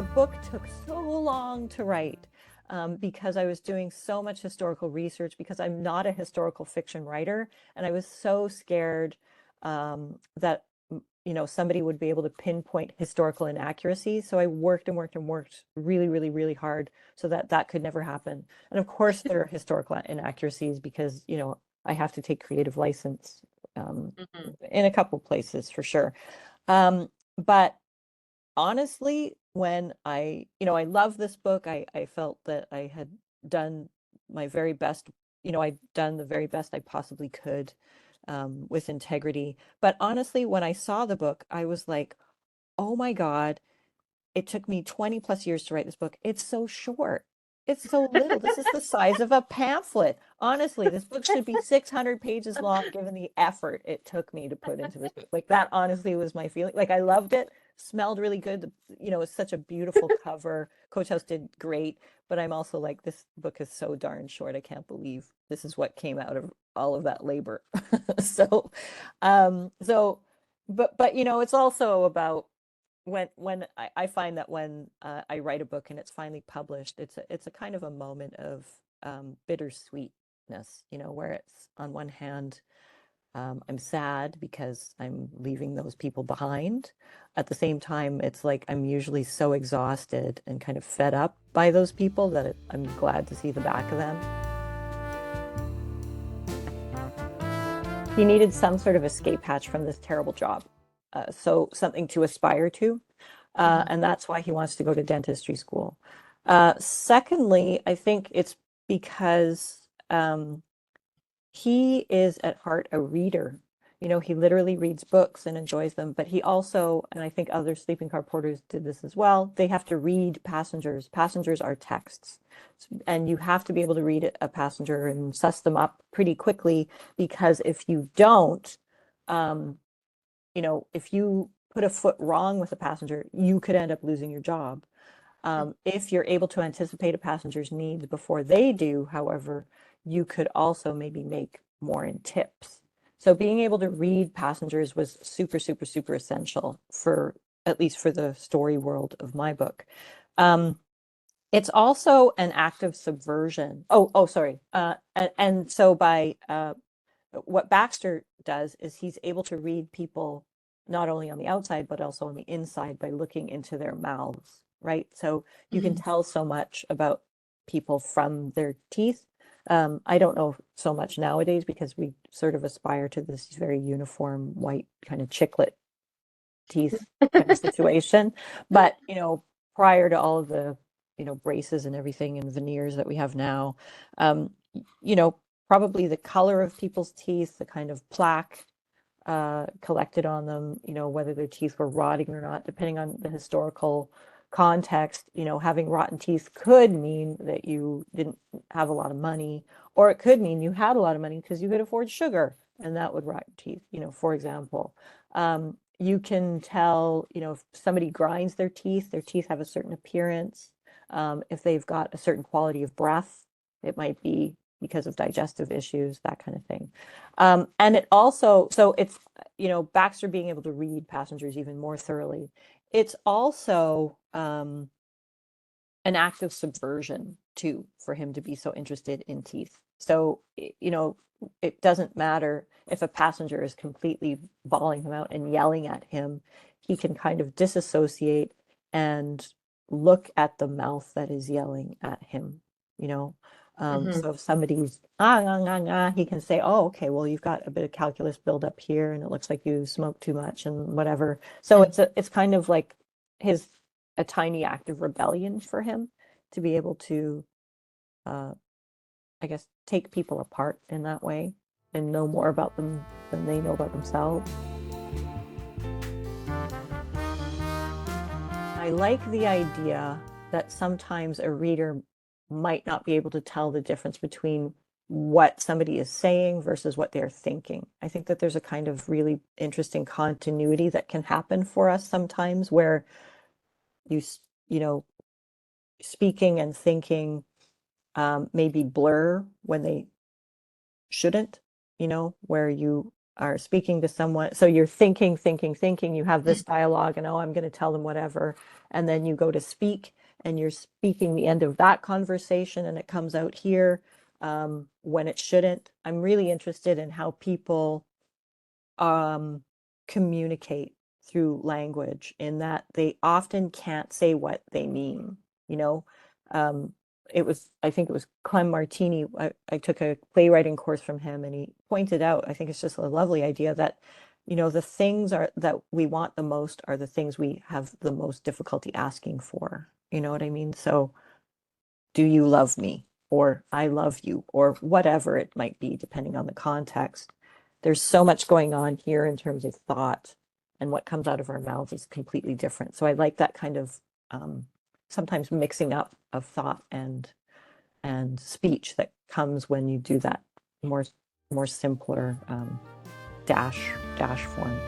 the book took so long to write because I was doing so much historical research because I'm not a historical fiction writer, and I was so scared that somebody would be able to pinpoint historical inaccuracies. So I worked and worked and worked really, really, really hard so that that could never happen. And of course, there are historical inaccuracies because I have to take creative license Mhm. in a couple places for sure. But honestly, when I love this book, I felt that I had done my very best. I'd done the very best I possibly could with integrity. But honestly, when I saw the book, I was like, oh my God, it took me 20 plus years to write this book. It's so short. It's so little. This is the size of a pamphlet. Honestly, this book should be 600 pages long, given the effort it took me to put into this book. Like that, honestly, was my feeling. Like I loved it, smelled really good. It's such a beautiful cover. Coach House did great, but I'm also like, this book is so darn short. I can't believe this is what came out of all of that labor. So, so, but it's also about when I find that when I write a book and it's finally published, it's a kind of a moment of bittersweetness, where it's on one hand, I'm sad because I'm leaving those people behind. At the same time, it's like I'm usually so exhausted and kind of fed up by those people that I'm glad to see the back of them. He needed some sort of escape hatch from this terrible job, so something to aspire to. Mhm. And that's why he wants to go to dentistry school. Secondly, I think it's because he is at heart a reader. He literally reads books and enjoys them, but he also, and I think other sleeping car porters did this as well, they have to read passengers. Passengers are texts. And you have to be able to read a passenger and suss them up pretty quickly, because if you don't, um, if you put a foot wrong with a passenger, you could end up losing your job. If you're able to anticipate a passenger's needs before they do, however, you could also maybe make more in tips. So being able to read passengers was super, super, super essential for, at least for the story world of my book. Um, it's also an act of subversion. Oh, sorry. And so by what Baxter does is he's able to read people not only on the outside, but also on the inside by looking into their mouths, right? So you can Mhm. tell so much about people from their teeth. I don't know so much nowadays because we sort of aspire to this very uniform white kind of chiclet teeth kind of situation. But, prior to all of the, braces and everything and veneers that we have now, you know, probably the color of people's teeth, the kind of plaque collected on them, whether their teeth were rotting or not, depending on the historical context. Having rotten teeth could mean that you didn't have a lot of money, or it could mean you had a lot of money because you could afford sugar, and that would rot your teeth, for example. You can tell, if somebody grinds their teeth have a certain appearance. If they've got a certain quality of breath, it might be because of digestive issues, that kind of thing. And it also, so it's, Baxter being able to read passengers even more thoroughly. It's also an act of subversion too, for him to be so interested in teeth. So, it doesn't matter if a passenger is completely bawling him out and yelling at him, he can kind of disassociate and look at the mouth that is yelling at him, you know? Mhm. So if somebody's he can say, oh, okay, well, you've got a bit of calculus buildup here, and it looks like you smoke too much and whatever. So it's kind of like his a tiny act of rebellion for him to be able to, uh, I guess, take people apart in that way and know more about them than they know about themselves. I like the idea that sometimes a reader might not be able to tell the difference between what somebody is saying versus what they're thinking. I think that there's a kind of really interesting continuity that can happen for us sometimes where you, you know, speaking and thinking maybe blur when they shouldn't, where you are speaking to someone, so you're thinking, you have this dialogue, and oh, I'm going to tell them whatever, and then you go to speak, and you're speaking the end of that conversation, and it comes out here when it shouldn't. I'm really interested in how people communicate through language, in that they often can't say what they mean, you know. I think it was Clem Martini. I took a playwriting course from him, and he pointed out, I think it's just a lovely idea, that, the things that we want the most are the things we have the most difficulty asking for. You know what I mean? So, do you love me? Or I love you, or whatever it might be, depending on the context. There's so much going on here in terms of thought, and what comes out of our mouths is completely different. So I like that kind of sometimes mixing up of thought and speech that comes when you do that more simpler dash form.